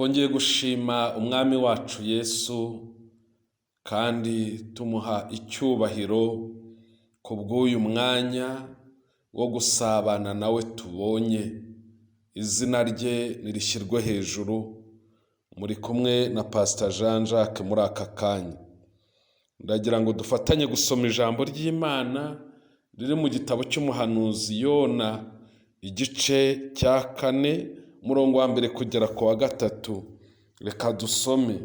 twongeye gushima umwami wacu Yesu kandi tumuha icyubahiro kubw'uyu mwanya wo gusabana nawe tubonye. Izina rye nirishyirwe hejuru. Muri kumwe na Pastor Jean Jacques muri aka kanya. Ndagira ngo dufatanye gusoma ijambo ry'Imana riri mu gitabo cy'umuhanuzi Yona igice cya 4 umurongo wa 1 kugera ku wa 3. Reka dusome.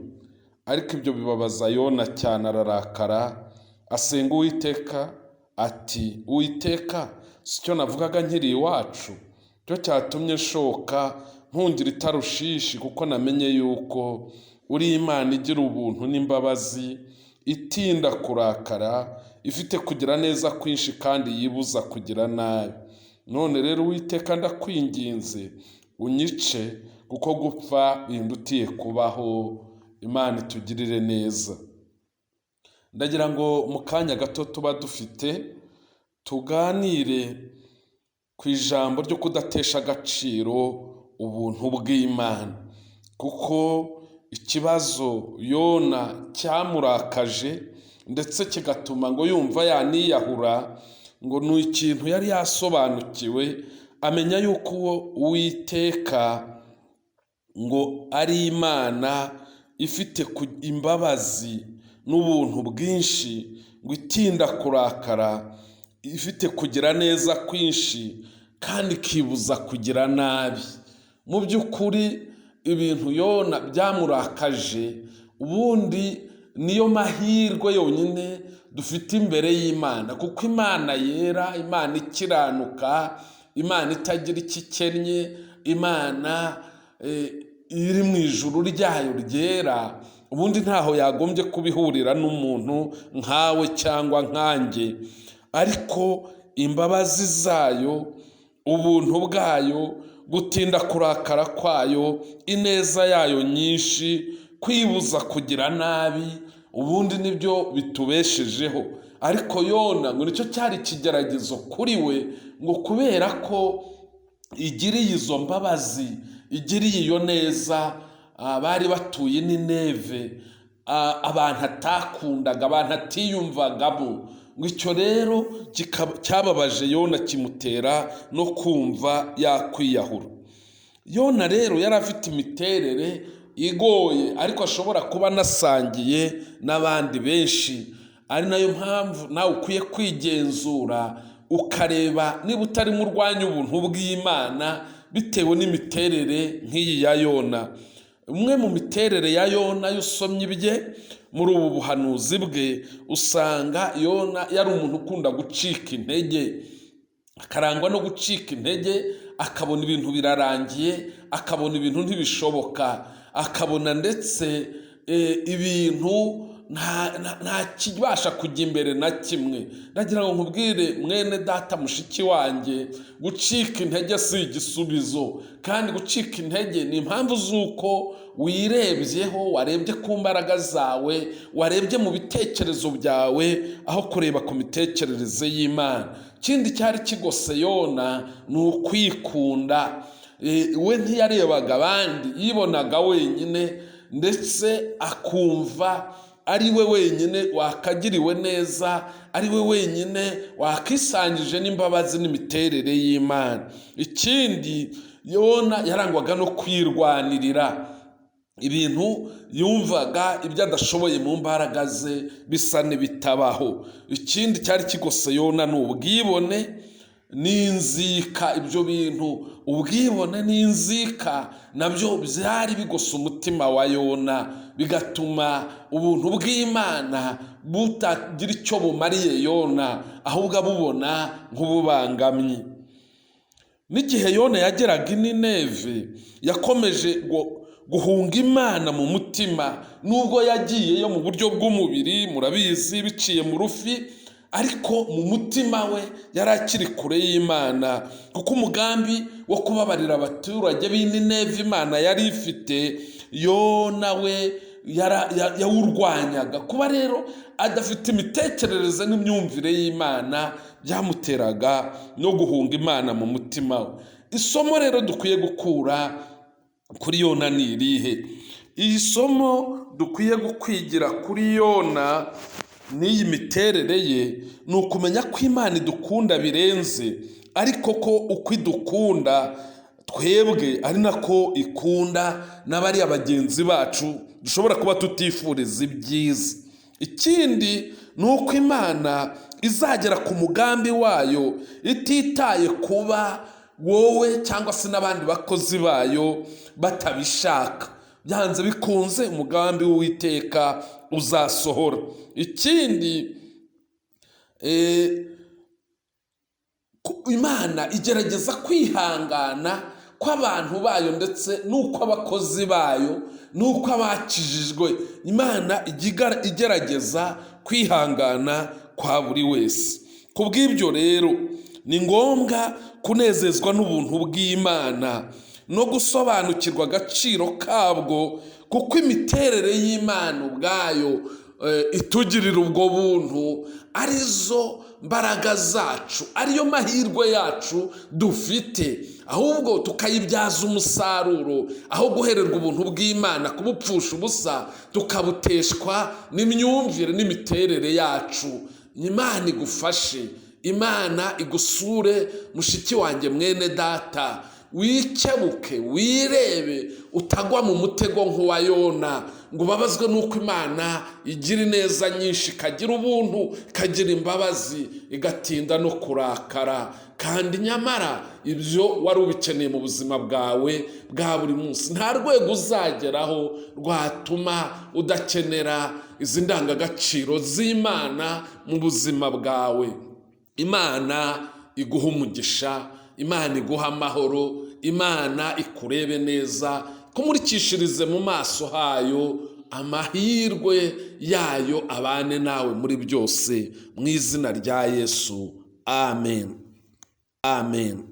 Ariko ibyo bibabaza Yona cyane, ararakara asenga Uwiteka ati, Uwiteka, sicyo navugaga nkiri iwacu? Cyo cyatumye nshoka nkundira i Tarushishi, kuko namenye yuko uri Imana igira ubuntu n'imbabazi, itinda kurakara, ifite kugira neza kwinshi kandi yibuza kugira nabi. None rero Uwiteka, ndakwinginze unyice, kuko gupfa bindutiye kubaho. Imana itugirire neza. Ndagira ngo mu kanya gato tuba dufite tuganire ku ijambo ryo kudatesha agaciro ubuntu bw'Imana, kuko ikibazo Yona cyamurakaje ndetse kigatuma ngo yumva yaniyahura, ngo ni ikintu yari yasobanukiwe, amenya yuko Uwiteka ngo ari Imana ifite imbabazi n'ubuntu bwinshi, ngo itinda kurakara, ifite kugira neza kwinshi kandi ikibuza kugira nabi. Mu by'ukuri ibintu Yona byamurakaje, ubundi niyo mahirwe yonyine dufite imbere y'Imana, kuko Imana yera, Imana ikiranuka, Imana itagira ikikennye, Imana iri mu ijuru ryayo ryera, ubundi ntaho yagombye kubihurira n'umuntu nkawe cyangwa nkanjye. Ariko imbabazi zayo, ubuntu bwayo, gutinda kurakara kwayo, ineza yayo nyinshi, kwibuza kugira nabi, ubundi nibyo bitubeshejeho. Ariko Yona ngo nicyo cyari ikigeragezo kuri we, ngo kubera ko igiriye izo mbabazi, igiriye iyo neza bari batuye Nineve, abantu atakundaga, abantu atiyumvagamo. Ngo icyo rero cyababaje Yona, kimutera no kumva yakwiyahura. Yona rero yari afite imiterere igoye, ariko ashobora kuba anasangiye n'abandi benshi. Ari nayo mpamvu nawe ukwiye kwigenzura ukareba niba utarimo urwanya ubuntu bw'Imana bitewe n'imiterere nk'iyi ya Yona. Umwe mu miterere ya Yona yusomye ibye muri ubu buhanuzi bwe, usanga Yona yari umuntu ukunda gucika intege, akarangwa no gucika intege, akabona ibintu birarangiye, akabona ibintu ntibishoboka, akabona ndetse ibintu nta kibasha kujya imbere na kimwe. Ndagira ngo nkubwire mwene data, mushiki wanjye, gucika intege si igisubizo, kandi gucika intege ni impamvu z'uko wirebyeho, warebye ku mbaraga zawe, warebye mu bitekerezo byawe aho kureba ku mitekerereze y'Imana. Ikindi cyari kigose Yona ni ukwikunda. We ntiyarebaga abandi, yibonaga wenyine, ndetse akumva ari we wenyine wakagiriwe neza, ari we wenyine wakisangije n'imbabazi n'imiterere y'Imana. Ikindi, Yona yarangwaga no kwirwanirira ibintu, yumvaga ibyo adashoboye mu mbaraga ze bisa n'ibitabaho. Ikindi cyari kigose Yona ni ubwibone n'inzika. Ibyo bintu, ubwibone n'inzika, nabyo byari bigose umutima wa Yona, bigatuma ubuntu bw'Imana butagira icyo bumariye Yona, ahubwo abubona nk'ububangamyi. N'igihe Yona yageraga i Nineve, yakomeje guhunga Imana mu mutima, nubwo yagiyeyo mu buryo bw'umubiri, murabizi, biciye mu rufi, ariko mu mutima we yari akiri kure y'Imana, kuko umugambi wo kubabarira abaturage b'i Nineve Imana yari ifite, Yona we yawurwanyaga. Kuba rero adafite imitekerereze n'imyumvire y'Imana byamuteraga no guhunga Imana mu mutima we. Isomo rero dukwiye gukura kuri Yona ni irihe? Iyi somo dukwiye gukwigira kuri Yona n'iyi miterere ye ni ukumenya ko Imana idukunda birenze, ariko ko uko idukunda twebwe ari nako ikunda n'abariya bagenzi bacu dushobora kuba tutifuriza ibyiza. Ikindi ni uko Imana izagera ku mugambi wayo ititaye kuba wowe cyangwa se n'abandi bakozi bayo batabishaka. Byanze bikunze umugambi w'Uwiteka uzasohora. Ikindi Imana igerageza kwihangana kw'abantu bayo ndetse n'uko abakozi bayo n'uko abakijijwe. Imana igerageza kwihangana kwa buri wese. Ku bw'ibyo rero ni ngombwa kunezezwa n'ubuntu bw'Imana no gusobanukirwa agaciro kabwo, kuko imiterere y'Imana ubwayo itugirira ubwo buntu arizo mbaraga zacu, ariyo mahirwe yacu dufite, ahubwo tukayibyaza umusaruro. Aho guhererwa ubuntu bw'Imana kubupfusha ubusa, tukabuteshwa n'imyumvire n'imiterere yacu. Imana igufashe, Imana igusure mushiki wanjye, mwene data, wikebuke wirebe utagwa mu mutego nk'uwa Yona ngo ubabazwe n'uko Imana igira ineza nyinshi, ikagira ubuntu, ikagira imbabazi, igatinda no kurakara. Kandi nyamara ibyo wari ubikeneye mu buzima bwawe bwa buri munsi. Nta rwego uzageraho rwatuma udakenera izi ndangagaciro z'Imana mu buzima bwawe. Imana iguha umugisha, Imana iguha amahoro, Imana ikurebe neza, kumurikishirize mu maso hayo, amahirwe yayo abane nawe muri byose, mu izina rya Yesu. Amen. Amen.